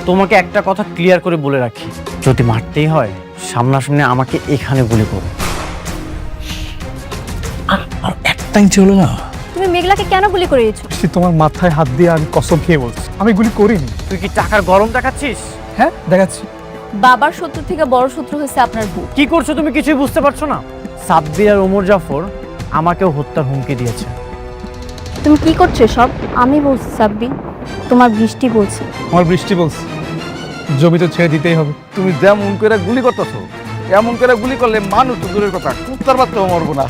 তোমাকে একটা কথা ক্লিয়ার করে বলে রাখি, যদি মারতেই হয় সামনাসামনি আমাকে এখানে গুলি করো। আর একটা ইঞ্চি হলো না। তুমি মেঘলাকে কেন গুলি করিয়েছো? তোমার মাথায় হাত দিয়ে আমি কসম খেয়ে বলছি আমি গুলি করিনি। তুই কি টাকার গরম দেখাচ্ছিস? হ্যাঁ দেখাচ্ছি। বাবার শত্রু থেকে বড় শত্রু হয়েছে আপনার বউ। কি করছো তুমি কিছুই বুঝতে পারছো না? সাব্বির আর ওমর জাফর আমাকেও হত্যার হুমকি দিয়েছে। তুমি কি করছো সব? আমি বলছি সাব্বি, তোমার বৃষ্টি বলছে। আমার বৃষ্টি বলছে জমি তো ছেড়ে দিতেই হবে। তুমি যেমন করে গুলি করতেছো, এমন করে গুলি করলে মানুষ তো দূরের কথা, কুত্তার বাচ্চাও মরবো না।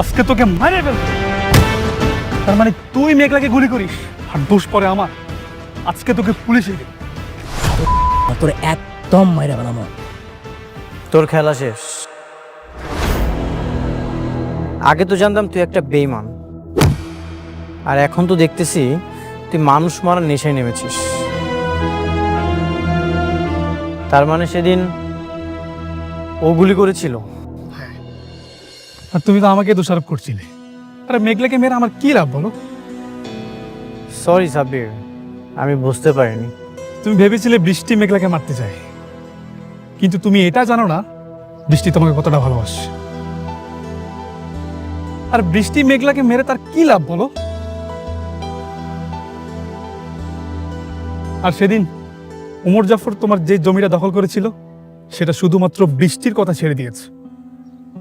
আজকে তোকে মারে ফেলবো। তার মানে তুই মেঘলাকে গুলি করিস আর দোষ পরে আমার। আজকে তোকে পুলিশে দেবে। তোর একদম মাইরা বানাবো। তোর খেলা শেষ। আগে তো জানতাম তুই একটা বেঈমান, আর এখন তো দেখতেছি তুই মানুষ মারার নেশায় নেমেছিস। তার মানে সেদিন ও গুলি করেছিল? আর তুমি তো আমাকে দোষারোপ করছিলে। আরে মেঘলাকে মেরে আমার কি লাভ বলো? সরি সাব্বির, আমি বুঝতে পারিনি। তুমি ভেবেছিলে বৃষ্টি মেঘলাকে মারতে চায়, কিন্তু তুমি এটা জানো না বৃষ্টি তোমাকে কতটা ভালোবাসে। আর বৃষ্টি মেঘলাকে মেরে তার কি লাভ বলো? আর সেদিন ওমর জাফর তোমার যে জমিটা দখল করেছিল সেটা শুধুমাত্র বৃষ্টির কথা ছেড়ে দিয়েছে।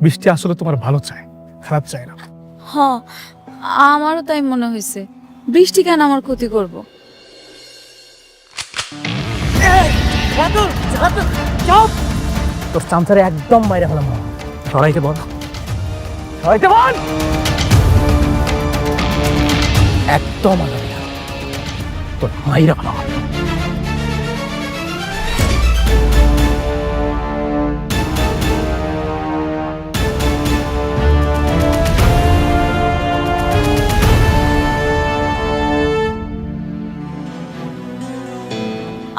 বৃষ্টি আসলে তোমার ভালো চায়, খারাপ চায় না। হ্যাঁ, আমারও তাই মনে হয়েছে। বৃষ্টি কেন আমার ক্ষতি করব? তোর চামচারে একদম মাইরা ফেলাম। সরাইতে বল, সরাইতে বল। একদম আলাদা না। তোর মাইরা ফেলাম।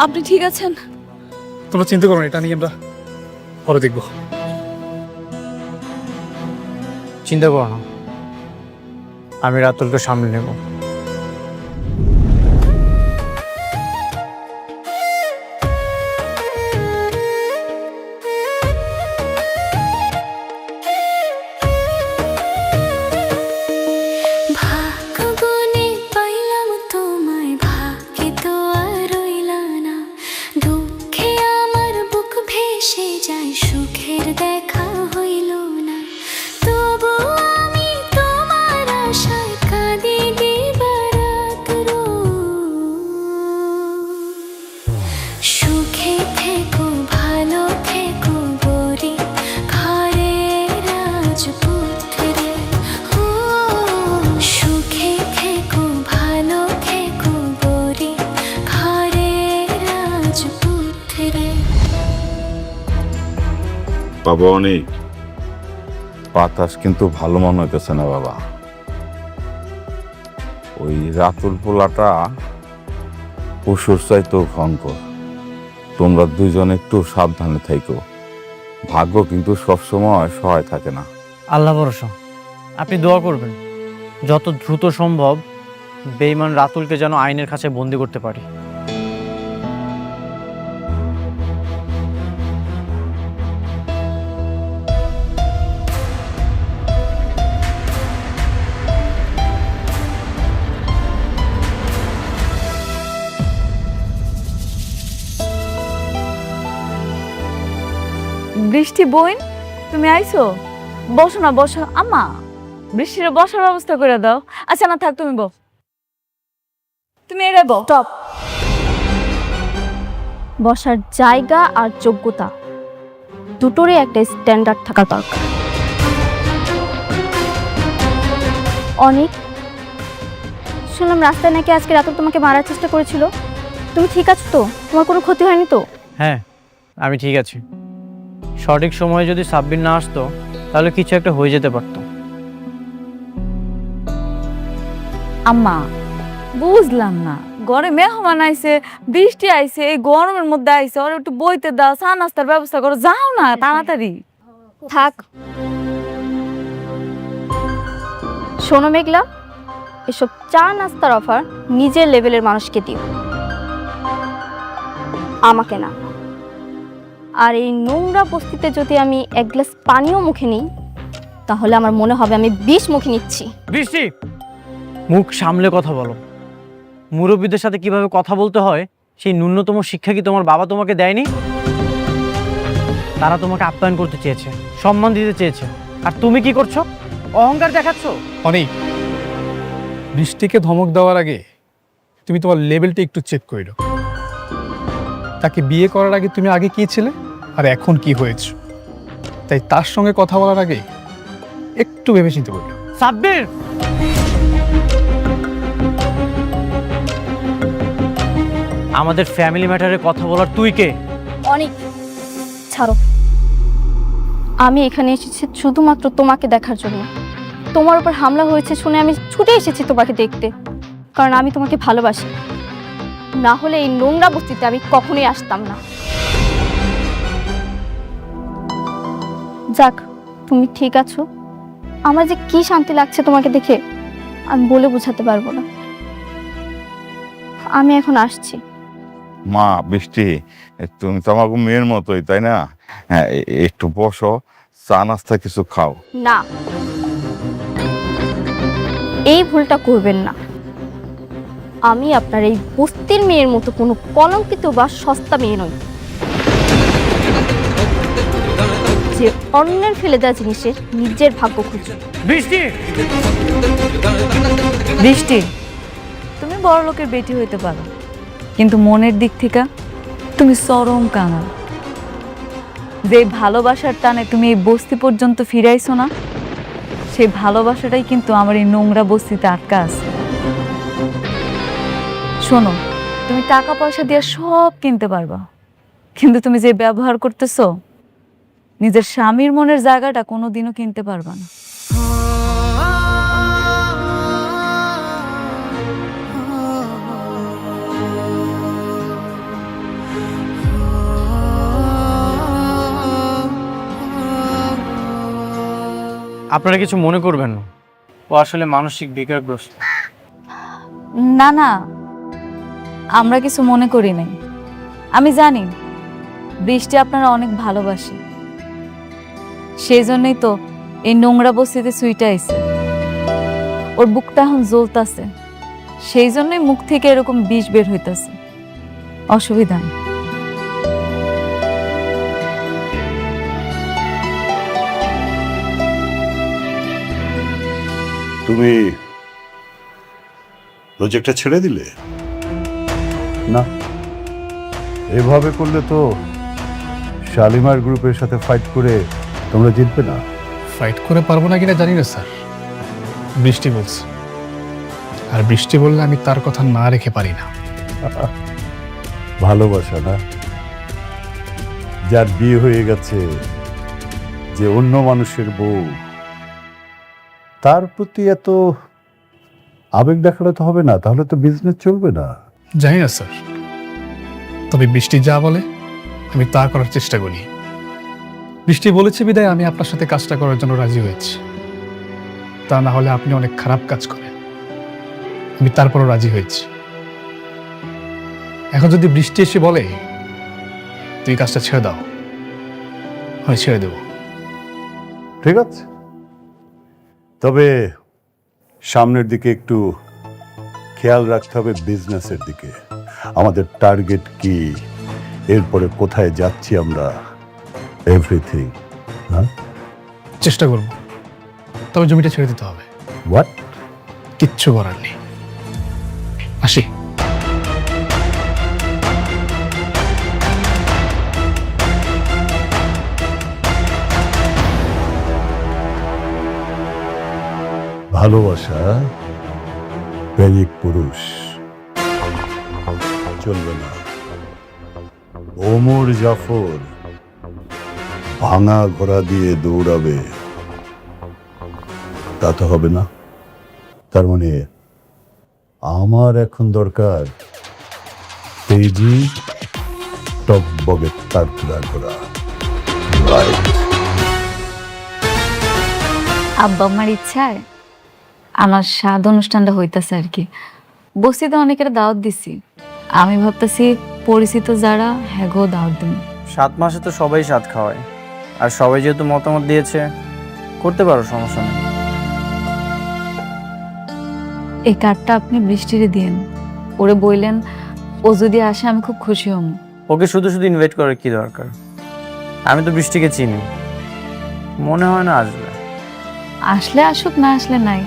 আপনি ঠিক আছেন? তোমরা চিন্তা করো না, এটা নিয়ে আমরা পরে দেখবো। চিন্তা করো না, আমি রাতুলকে সামনে নেব। বাবা অনেক বাতাস কিন্তু ভালো মনে হইতেছে না বাবা। ওই রাতুল পোলাটা পশুর চাইতেও ভয়ঙ্কর। তোমরা দুইজন একটু সাবধানে থাইকো। ভাগ্য কিন্তু সবসময় সহায় থাকে না। আল্লাহ ভরসা, আপনি দোয়া করবেন যত দ্রুত সম্ভব বেঈমান রাতুলকে যেন আইনের কাছে বন্দি করতে পারি। বৃষ্টি বোন, তুমি আইছো? বসো না, বসো। আম্মা, বৃষ্টির বসার ব্যবস্থা করে দাও। আচ্ছা না থাক, তুমি বস। তুমি এরে বস। স্টপ। বসার জায়গা আর যোগ্যতা দুটোরই একটা স্ট্যান্ডার্ড থাকা দরকার। অনেক শুনলাম রাস্তায় নাকি আজকে রাতে তোমাকে মারার চেষ্টা করেছিল, তুমি ঠিক আছো তো? তোমার কোনো ক্ষতি হয়নি তো? হ্যাঁ, আমি ঠিক আছি। সঠিক সময়ে যদি সাব্বির না আসতো তাহলে কিছু একটা হয়ে যেতে পারতো। আম্মা বুঝলাম না, ঘরে মেহমান আইছে, বৃষ্টি আইছে, এই গরমের মধ্যে আইছে, ওর একটু বইতে দাও, চা নাস্তার ব্যবস্থা করো, যাও না তাড়াতাড়ি। থাক। শোনো মেঘলা, এসব চা নাস্তার অফার নিজের লেভেলের মানুষকে দিও, আমাকে না। আর এই নোংরা বস্তিতে যদি আমি এক গ্লাস পানিও মুখে নিই তাহলে আমার মনে হবে আমি 20 মুখে নিচ্ছি। বৃষ্টি, মুখ সামলে কথা বলো। মুরব্বীদের সাথে কিভাবে কথা বলতে হয় সেই ন্যূনতম শিক্ষা কি তোমার বাবা তোমাকে দেয়নি? তারা তোমাকে আপ্যায়ন করতে চেয়েছে, সম্মান দিতে চেয়েছে, আর তুমি কি করছো? অহংকার দেখাচ্ছ। অনেক বৃষ্টিকে ধমক দেওয়ার আগে তুমি তোমার লেভেলটা একটু চেক করে নাও। তাকে বিয়ে করার আগে তুমি আগে কি ছিলে আর এখন কি হয়েছে, তাই তার সঙ্গে কথা বলার আগে একটু ভেবে চিন্তে করবে। সাব্বির, আমাদের ফ্যামিলি ম্যাটারে কথা বলার তুই কে? অনেক ছাড়ো, আমি এখানে এসেছি শুধুমাত্র তোমাকে দেখার জন্য। তোমার উপর হামলা হয়েছে শুনে আমি ছুটে এসেছি তোমাকে দেখতে, কারণ আমি তোমাকে ভালোবাসি। না হলে এই নোংরা বস্তিতে আমি কখনোই আসতাম না। যাক, তুমি ঠিক আছো। আমার যে কি শান্তি লাগছে তোমাকে দেখে আমি বলে বোঝাতে পারবো না। আমি এখন আসছি। মা বৃষ্টি, তুমি তো আমাকে মেয়ের মতোই, তাই না? হ্যাঁ, একটু বসো, চা নাস্তা কিছু খাও। না, এই ভুলটা করবেন না। আমি আপনার এই বস্তির মেয়ের মতো কোনো কলঙ্কিত বা সস্তা মেয়ে নই, যে অন্যের ফেলে দেওয়া জিনিসের নিজের ভাগ্য খুঁজে। বৃষ্টি, বৃষ্টি, তুমি বড় লোকের বেটি হইতে পারো, কিন্তু মনের দিক থেকে তুমি চরম কাঙাল। যে ভালোবাসার টানে তুমি এই বস্তি পর্যন্ত ফিরাইছো না, সেই ভালোবাসাটাই কিন্তু আমার এই নোংরা বস্তিতে আটকা আছে। শোনো, তুমি টাকা পয়সা দিয়ে সব কিনতে পারবা, কিন্তু তুমি যে ব্যবহার করতেছো, নিজের স্বামীর মনের জায়গাটা কোনোদিনও কিনতে পারবা না। আপনারা কিছু মনে করবেন না, ও আসলে মানসিক বিকারগ্রস্ত। না না, আমরা কিছু মনে করি নাই। আমি জানি বৃষ্টি আপনারা অনেক ভালোবাসে, সেই জন্যই তো এই নোংরা বস্তিতে সুইটা আইছে। ওর বুকটা এখন জ্বলতাছে, সেই জন্যই মুখ থেকে এরকম বিষ বের হইতাছে। অসুবিধা নেই। তুমি প্রজেক্টটা ছেড়ে দিলে? না, এভাবে করলে তো শালিমার গ্রুপের সাথে ফাইট করে তোমরা জিতবে না। ফাইট করে পারবো না কিনা জানি না স্যার, বৃষ্টি বলছে, আর বৃষ্টি বললে আমি তার কথা না রেখে পারি না। ভালোবাসা না, যার বিয়ে হয়ে গেছে, যে অন্য মানুষের বউ, তার প্রতি এত আবেগ দেখালে তো হবে না, তাহলে তো বিজনেস চলবে না। জানি না স্যার, তবে বৃষ্টি যা বলে আমি তা করার চেষ্টা করি। বৃষ্টি বলেছে বিদায় আমি আপনার সাথে কাজটা করার জন্য রাজি হয়েছি, তা না হলে আপনি অনেক খারাপ কাজ করেন। আমি তারপরও রাজি হয়েছি। এখন যদি বৃষ্টি এসে বলে তুই কাজটা ছেড়ে দাও, হয় ছেড়ে দেব। ঠিক আছে, তবে সামনের দিকে একটু খেয়াল রাখতে হবে, বিজনেসের দিকে। আমাদের টার্গেট কি, এরপরে কোথায় যাচ্ছি আমরা, এভরিথিং। হ্যাঁ, চেষ্টা করব, তবে জমিটা ছেড়ে দিতে হবে। হোয়াট? কিচ্ছু করার নেই। আসি। ভালোবাসা প্রেমিক পুরুষ চলবে না। ওমর জাফর ভাঙা ঘোড়া দিয়ে দৌড়াবে, তা তো হবে না। তার মানে আমার এখন দরকার তেজি টকবগে তারকুড়া ঘোড়া। রাইট। আব্বা আমার ইচ্ছায় আমার স্বাদ অনুষ্ঠানটা হইতাছে আর কি। বস্তিতে অনেকের দাওয়াত দিছি, আমি ভাবতেছি পরিচিত যারা হ্যাগো দাওয়াত দিন। 7 মাসে তো সবাই স্বাদ খাওয়ায়, আর সবাই যেহেতু মতামত দিয়েছে করতে পারো, সমস্যা নেই। এই কার্ডটা আপনি বৃষ্টিরে দিন, ওরে বললেন ও যদি আসে আমি খুব খুশি হব। ওকে শুধু শুধু ইনভাইট করার কি দরকার? আমি তো বৃষ্টিকে চিনি, মনে হয় না আসবে। আসলে আসুক, না আসলে নাই,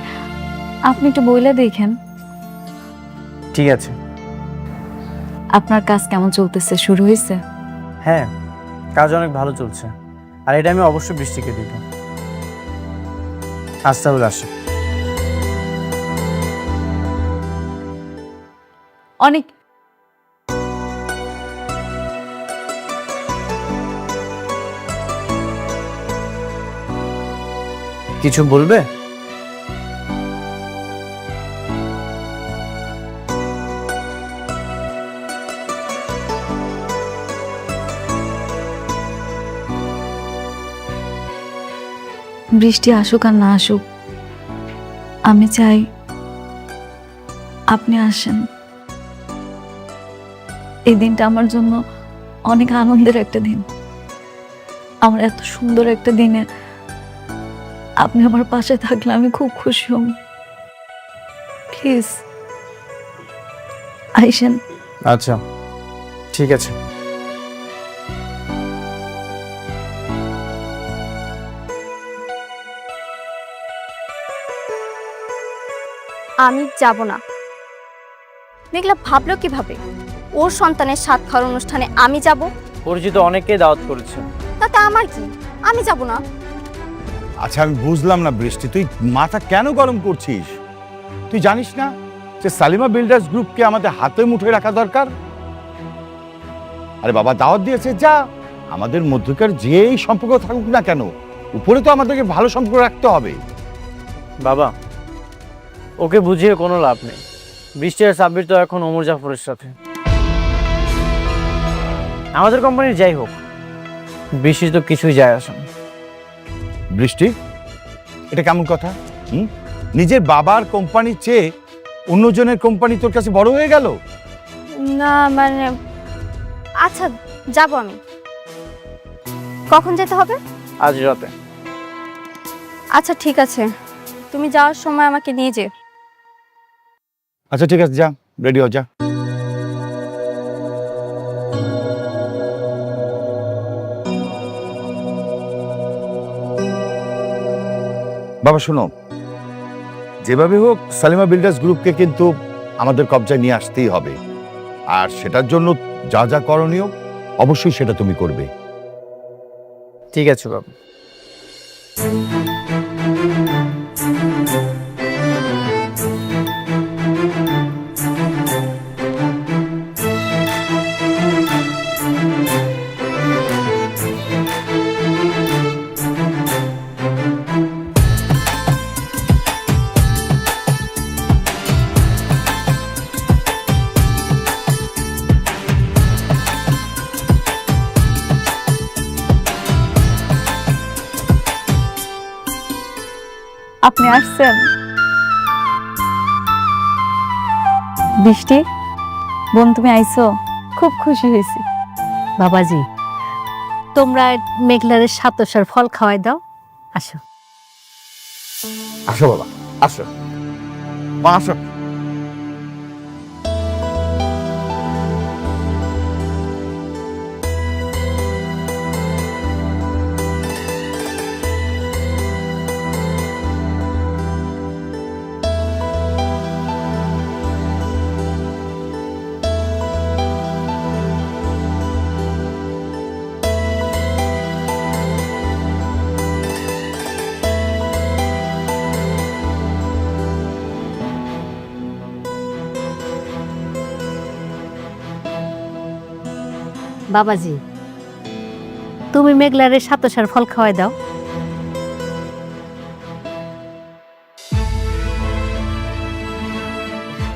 আপনি একটু বইলে দেখেন। ঠিক আছে। আপনার কাজ কেমন চলতেছে, শুরু হয়েছে? হ্যাঁ, কাজ অনেক ভালো চলছে, আর এটা আমি অবশ্যই বৃষ্টিকে দিব। আজ তাহলে আসি। অনেক কিছু বলবে? বৃষ্টি আসুক আর না আসুক, আমি চাই আপনি আসেন। এই দিনটা আমার জন্য অনেক আনন্দের একটা দিন। আমার এত সুন্দর একটা দিনে আপনি আমার পাশে থাকলে আমি খুব খুশি হব। প্লিজ আইসেন। আচ্ছা, ঠিক আছে। আমি যাব না। মেঘলা ভাবলো কিভাবে ওর সন্তানের সাত খাওয়ার অনুষ্ঠানে আমি যাব? পরিচিত অনেককেই দাওয়াত করেছে। তাতে আমার কি? আমি যাব না। আচ্ছা আমি বুঝলাম না বৃষ্টি, তুই মাথা কেন গরম করছিস? তুই জানিস না যে সালিমা বিল্ডার্স গ্রুপকে আমাদের হাতে মুঠোয় রাখা দরকার? আরে বাবা দাওয়াত দিয়েছে, যা। আমাদের মধ্যকার যেই সম্পর্ক থাকুক না কেন, উপরে তো আমাদেরকে ভালো সম্পর্ক রাখতে হবে। বাবা, ওকে বুঝিয়ে কোনো লাভ নেই। বৃষ্টি আর সাব্বির তো এখন ওমর জাফরের সাথে। আমাদের কোম্পানির যাই হোক, বৃষ্টির তো কিছুই যায় আসে না। বৃষ্টি, এটা কেমন কথা? নিজের বাবার কোম্পানির চেয়ে অন্যজনের কোম্পানি তোর কাছে বড় হয়ে গেল? না মানে, আচ্ছা যাব আমি। কখন যেতে হবে? আজ রাতে। আচ্ছা ঠিক আছে, তুমি যাওয়ার সময় আমাকে নিয়ে যেও। আচ্ছা ঠিক আছে, যা, রেডি হ, যা। বাবা শোনো, যেভাবে হোক সালিমা বিল্ডার্স গ্রুপকে কিন্তু আমাদের কবজায় নিয়ে আসতেই হবে, আর সেটার জন্য যা যা করণীয় অবশ্যই সেটা তুমি করবে। ঠিক আছে বাবা। আপনি আসছেন? বৃষ্টি বোন, তুমি আইছো, খুব খুশি হয়েছি। বাবাজি, তোমরা মেঘলারের সাতসার ফল খাওয়াই দাও। আসো আসো বাবা, আসো মা, আসো। বাবাজি, তুমি মেঘলারে সাতশার ফল খাওয়াই দাও।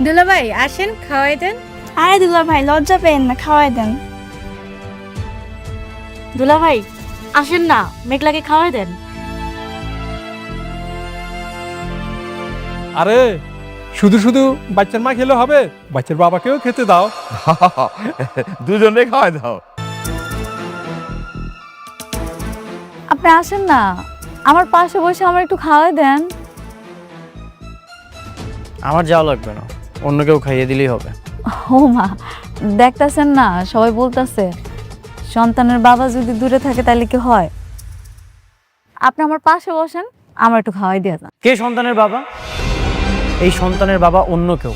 দুলাভাই আসেন, খাওয়াই দেন। আরে দুলা ভাই লজ্জা পেন না, খাওয়াই দেন। দুলাভাই আসেন না, মেঘলাকে খাওয়াই দেন। আরে শুধু শুধু বাচ্চার মা খেলে হবে, বাচ্চার বাবাকেও খেতে দাও। দুজনে খাওয়াই দাও। আপনি আসেন না, আমার পাশে বসে আমার একটু খাওয়াই দেন। আমার যাওয়া লাগবে না, অন্য কেউ খাইয়ে দিলেই হবে। ও মা, দেখতাছেন না সবাই বলতাছে সন্তানের বাবা যদি দূরে থাকে তাহলে কি হয়? আপনি আমার পাশে বসেন, আমার একটু খাওয়াই দিয়ে যান। কে সন্তানের বাবা? এই সন্তানের বাবা অন্য কেউ।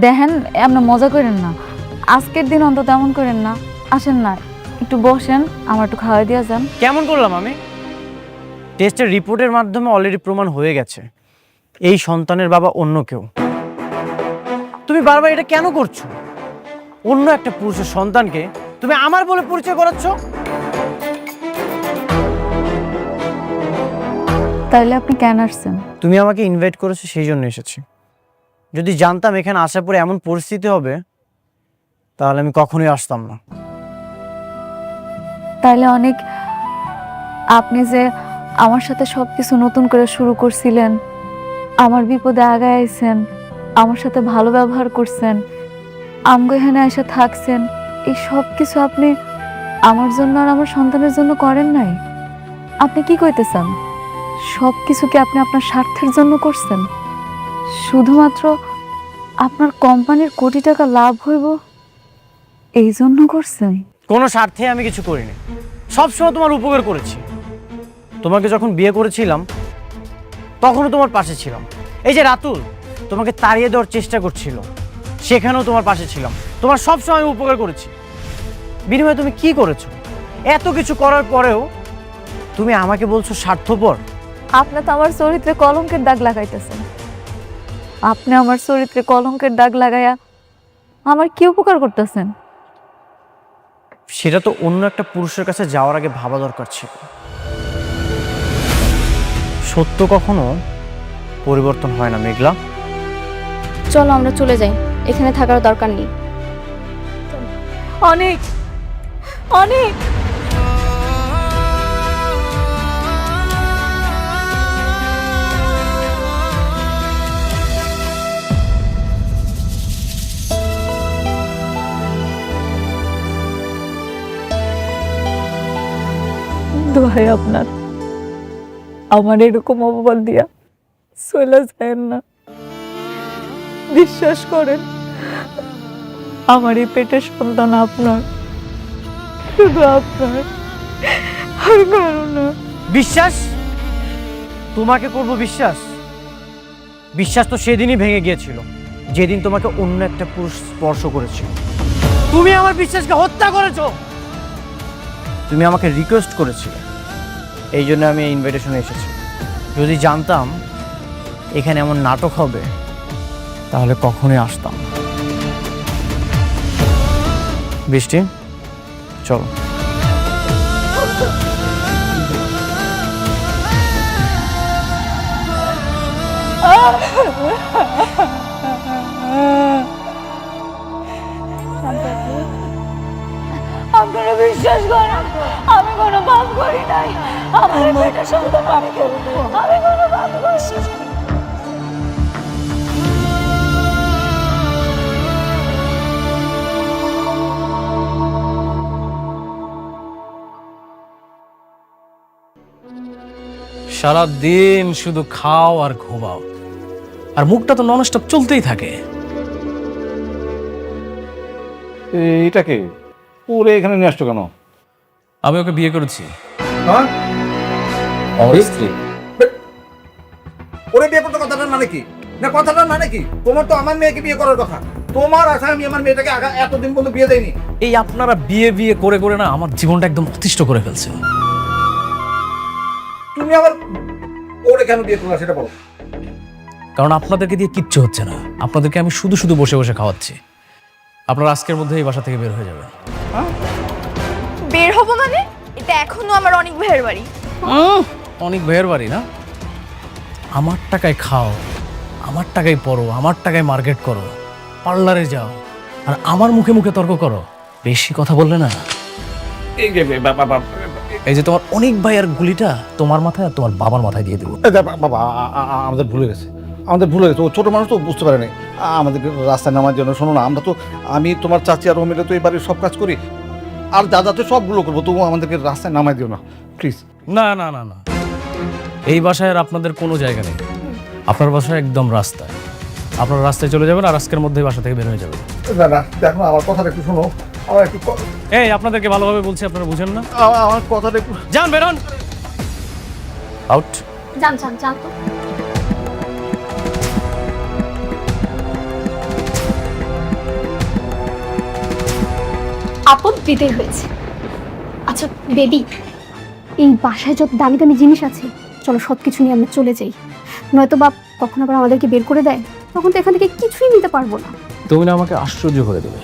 দেখেন, আপনি মজা করেন না, আজকের দিন অন্তত এমন করেন না। আসেন না, একটু বসেন, আমার একটু খাওয়াই দিয়ে যান। কেমন করলাম আমি? টেস্টের রিপোর্টের মাধ্যমে অলরেডি প্রমাণ হয়ে গেছে এই সন্তানের বাবা অন্য কেউ। তুমি বারবার এটা কেন করছো? অন্য একটা পুরুষের সন্তানকে তুমি আমার বলে পরিচয় করাচ্ছ। তাইলে আপনি কেন আসছেন? তুমি আমাকে ইনভাইট করেছো, সেই জন্য এসেছি। যদি জানতাম এখানে আসার পরে এমন পরিস্থিতি হবে তাহলে আমি কখনোই আসতাম না। তাইলে অনেক, আপনি যে আমার সাথে সবকিছু নতুন করে শুরু করছিলেন, আমার বিপদে আগায় আইছেন, আমার সাথে ভালো ব্যবহার করছেন, আমগো এখানে এসে থাকছেন, এই সব কিছু আপনি আমার জন্য আর আমার সন্তানের জন্য করেন নাই। আপনি কি কইতেছেন? সব কিছু কি আপনি আপনার স্বার্থের জন্য করছেন? শুধুমাত্র আপনার কোম্পানির কোটি টাকা লাভ হইব এই জন্য করছেন? কোনো স্বার্থে আমি কিছু করিনি, সবসময় তোমার উপকার করেছি। তোমাকে যখন বিয়ে করেছিলাম তখনও তোমার পাশে ছিলাম। এই যে রাতুল তোমাকে তাড়িয়ে দেওয়ার চেষ্টা করছিল, সেখানেও তোমার পাশে ছিলাম। তোমার সবসময় আমি উপকার করেছি। বিনিময়ে তুমি কি করেছো? এত কিছু করার পরেও তুমি আমাকে বলছো স্বার্থপর। আপনি তো আমার চরিত্রে কলঙ্কের দাগ লাগাইতেছেন। আপনি আমার চরিত্রে কলঙ্কের দাগ লাগাইয়া আমার কি উপকার করতেছেন? সেটা তো অন্য একটা পুরুষের কাছে যাওয়ার আগে ভাবা দরকার ছিল। সত্য কখনো পরিবর্তন হয় না মেঘলা। চলো আমরা চলে যাই, এখানে থাকার দরকার নেই। অনেক অনেক দোহাই আপনার, আমার এরকম অপবাদ দিয়া চলে যায় না। বিশ্বাস করেন, আমার এই পেটের সন্তান আপনার, শুধু আপনার, আর কারো না। বিশ্বাস? তোমাকে করব বিশ্বাস? বিশ্বাস তো সেদিনই ভেঙে গিয়েছিল যেদিন তোমাকে অন্য একটা পুরুষ স্পর্শ করেছিল। তুমি আমার বিশ্বাসকে হত্যা করেছো। তুমি আমাকে রিকোয়েস্ট করেছিলে, এই জন্য আমি এই ইনভাইটেশনে এসেছি। যদি জানতাম এখানে এমন নাটক হবে তাহলে কখনোই আসতাম না। বৃষ্টি, চলো। আপনারা বিশ্বাস করেন, আমি কোনো পাপ করি নাই। আমার এই পেটের সন্তান আমি কোনো পাপ করি নাই। সারাদিন শুধু খাও আর ঘুমাও, আর মুখটা তো ননস্টপ চলতেই থাকে। এটাকে ওরে এখানে নিয়ে আসছো কেন? আমি ওকে বিয়ে করেছি। হ্যাঁ, স্ত্রী। ওরে বিয়ে করতে কথাটার মানে কি? না কথাটার মানে কি? তোমার তো আমার মেয়েকে বিয়ে করার কথা। তোমার আশা আমি আমার মেয়েটাকে এতদিন পর্যন্ত বিয়ে দেয়নি। এই আপনারা বিয়ে বিয়ে করে করে না আমার জীবনটা একদম অতিষ্ঠ করে ফেলছেন। তুমি আবার ওরে কেন বিয়ে করলা সেটা বলো। কারণ আপনাদেরকে দিয়ে কিচ্ছু হচ্ছে না, আপনাদেরকে আমি শুধু শুধু বসে বসে খাওয়াচ্ছি। আপনারা আজকের মধ্যে এই বাসা থেকে বের হয়ে যাবেন। বের হবো মানে? এটা এখনো আমার অনেক ভাইয়ের বাড়ি। অনেক ভাইয়ের বাড়ি না? আমার টাকায় খাও, আমার টাকায় পড়ো, আমার টাকায় মার্কেট করো, পার্লারে যাও, আর আমার মুখে মুখে তর্ক করো। বেশি কথা বললে না এই যে তোমার অনেক ভাইয়ের গুলিটা তোমার মাথায় আর তোমার বাবার মাথায় দিয়ে দেবো। বাবা আমাদের ভুলে গেছে, আমাদের ভুলে গেছে। ও ছোট মানুষ তো বুঝতে পারে না আমাদেরকে রাস্তায় নামার জন্য। শোনো না, আমরা তো আমি তোমার চাচি আর ও মিলে তো এই বাড়ির সব কাজ করি, আর যা যাতে সবগুলো করবো, তবু আমাদেরকে রাস্তায় নামাই দিও না প্লিজ। না না না না, এই বাসায় আর আপনাদের কোনো জায়গা নেই। আপনার বাসায় একদম রাস্তায়। আপনারা রাস্তায় চলে যাবেন আর আজকের মধ্যে বাসা থেকে বের হয়ে যাবেন। না না দেখো আমার কথাটা একটু শোনো, আমার একটু এই আপনাদেরকে ভালোভাবে বলছি, আপনারা বুঝেন না? আমার কথাটা একটু যান, বেরোন, আউট। যান যান যান তো। আপদ বিদায় হয়েছে। আচ্ছা বেবি, এই বাসায় যত দামি দামি জিনিস আছে, চলো সব কিছু নিয়ে আমরা চলে যাই। নয়তো বাপ কখন আবার আমাদেরকে বের করে দেয়, তখন তো এখান থেকে কিছুই নিতে পারবো না। তুমি না আমাকে আশ্চর্য করে দেবে।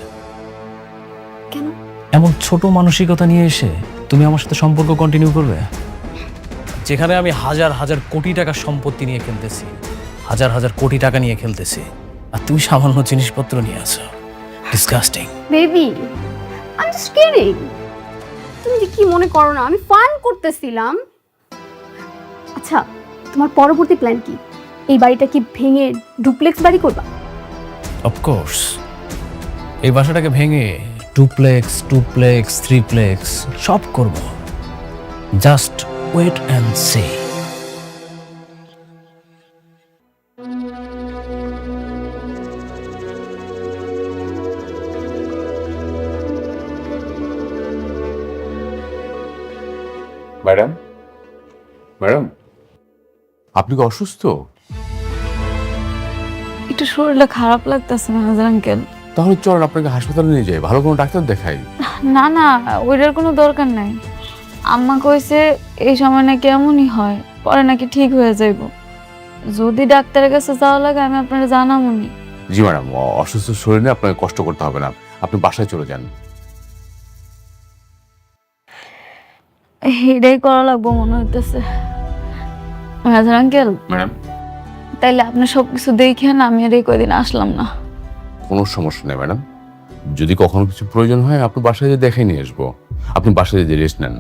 কেন? এমন ছোট মানসিকতা নিয়ে এসে তুমি আমার সাথে সম্পর্ক কন্টিনিউ করবে, যেখানে আমি হাজার হাজার কোটি টাকার সম্পত্তি নিয়ে খেলতেছি, হাজার হাজার কোটি টাকা নিয়ে খেলতেছি, আর তুমি সামান্য জিনিসপত্র নিয়ে আছো। Disgusting. Baby, I am just kidding. তুমি যে কি মনে করো না, আমি ফান করতেছিলাম। আচ্ছা, তোমার পরবর্তী প্ল্যান কি? এই বাড়িটা কি ভেঙে ডুপ্লেক্স বাড়ি করবা? অফকোর্স, এই বাসাটাকে ভেঙে ডুপ্লেক্স, টুপ্লেক্স, থ্রিপ্লেক্স সব করব। Just wait and see. Madam, madam, আপনি কি অসুস্থ? একটু শরীরটা খারাপ লাগতেছে মেজার আঙ্কেল। তাহলে চলেন আপনাকে হাসপাতালে নিয়ে যাই, ভালো কোনো ডাক্তার দেখাই। না না, ওইটার কোনো দরকার নাই। আম্মা কইছে এই সময় নাকি এমনই হয়, পরে নাকি ঠিক হয়ে যাইব। যদি ডাক্তারের কাছে যাওয়া লাগে আমি আপনারা জানাবনি। জি ম্যাডাম, অসুস্থ শরীরে আপনাকে কষ্ট করতে হবে না, আপনি বাসায় চলে যান। এটাই করা লাগবো মনে হইতেছে। মেজার আঙ্কেল, ম্যাডাম, তাইলে আপনি সবকিছু দেখেন, আমি আর এই কয়দিন আসলাম না। কোনো সমস্যা নেই ম্যাডাম, যদি কখনো কিছু প্রয়োজন হয় আপনি বাসায় যেয়ে দেখে নিয়ে আসবো। আপনি বাসায় যেয়ে রেস্ট নেন।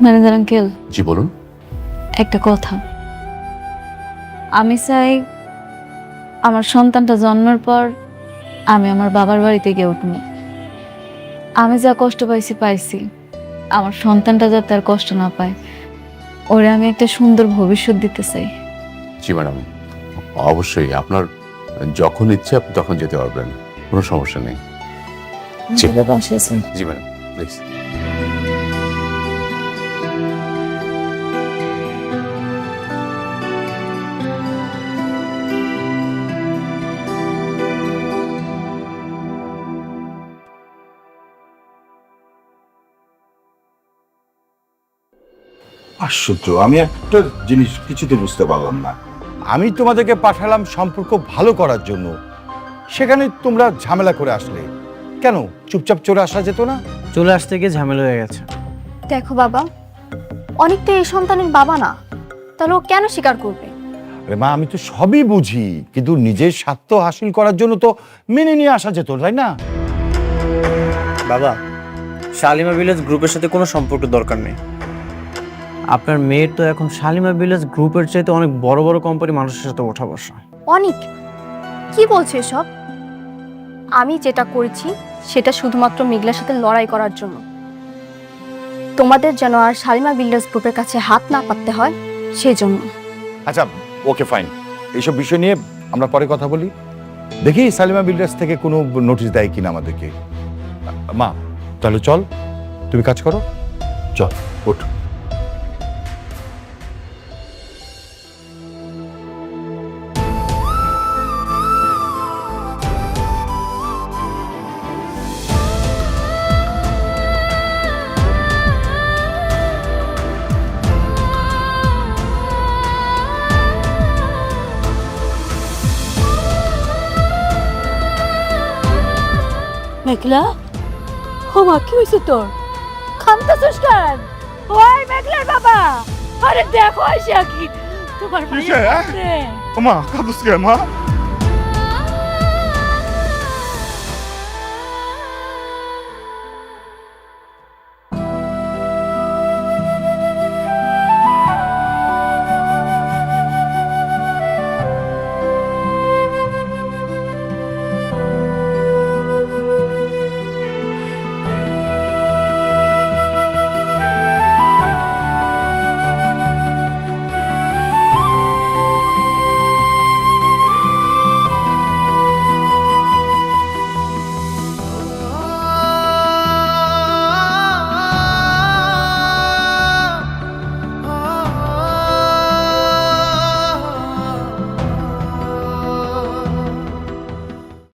ম্যানেজার আঙ্কেল, জি বলুন। একটা কথা, আমি চাই আমার সন্তানটা জন্মের পর আমি আমার বাবার বাড়িতে গিয়ে উঠবো। আমি যা কষ্ট পাইছি, আমার সন্তানটা যাতে আর কষ্ট না পায়, ওরে আমি একটা সুন্দর ভবিষ্যৎ দিতে চাই। জি ম্যাডাম, অবশ্যই আপনার যখন ইচ্ছে আপনি তখন যেতে পারবেন, কোনো সমস্যা নেই। জি জি ম্যাডাম, প্লিজ। আশ্চর্য, আমি একটা জিনিস কিছুতে বুঝতে পারলাম না। আমি তোমাদেরকে পাঠালাম সম্পর্ক ভালো করার জন্য, সেখানে তোমরা ঝামেলা করে আসলে কেন? চুপচাপ চলে আসা যেত না? চলে আসতে গিয়ে ঝামেলা হয়ে গেছে। দেখো বাবা, অনেক তো এই সন্তানের বাবা না, তাহলে ও কেন স্বীকার করবে? আরে মা, আমি তো সবই বুঝি, কিন্তু নিজের স্বার্থ হাসিল করার জন্য তো মেনে নিয়ে আসা যেত, তাই না? বাবা, শালিমা ভিলেজ গ্রুপের সাথে কোনো সম্পর্ক দরকার নেই। আপনার মেয়ের তো এখন শালিমা ভিলেজ গ্রুপের চাইতে অনেক বড় বড় কোম্পানি মানুষের সাথে ওঠা বসা। অনেক কি বলছে সব? আমি যেটা করেছি সেটা শুধুমাত্র মেঘলার সাথে লড়াই করার জন্য। তোমাদের যেন আর শালিমা বিল্ডার্স গ্রুপের কাছে হাত না পাততে হয় সেই জন্য। আচ্ছা ওকে ফাইন, এইসব বিষয় নিয়ে আমরা পরে কথা বলি। দেখি সালিমা বিল্ডার্স থেকে কোনো নোটিশ দেয় কিনা আমাদেরকে। মা তাহলে চল, তুমি কাজ করো, চল ওঠ। মেঘলা ও মা কি হয়েছে তোর খান্তাছিস কেন ওই মেঘলার বাবা আরে দেখো আইসা কি তোমার মা কাঁদছিস কে মা?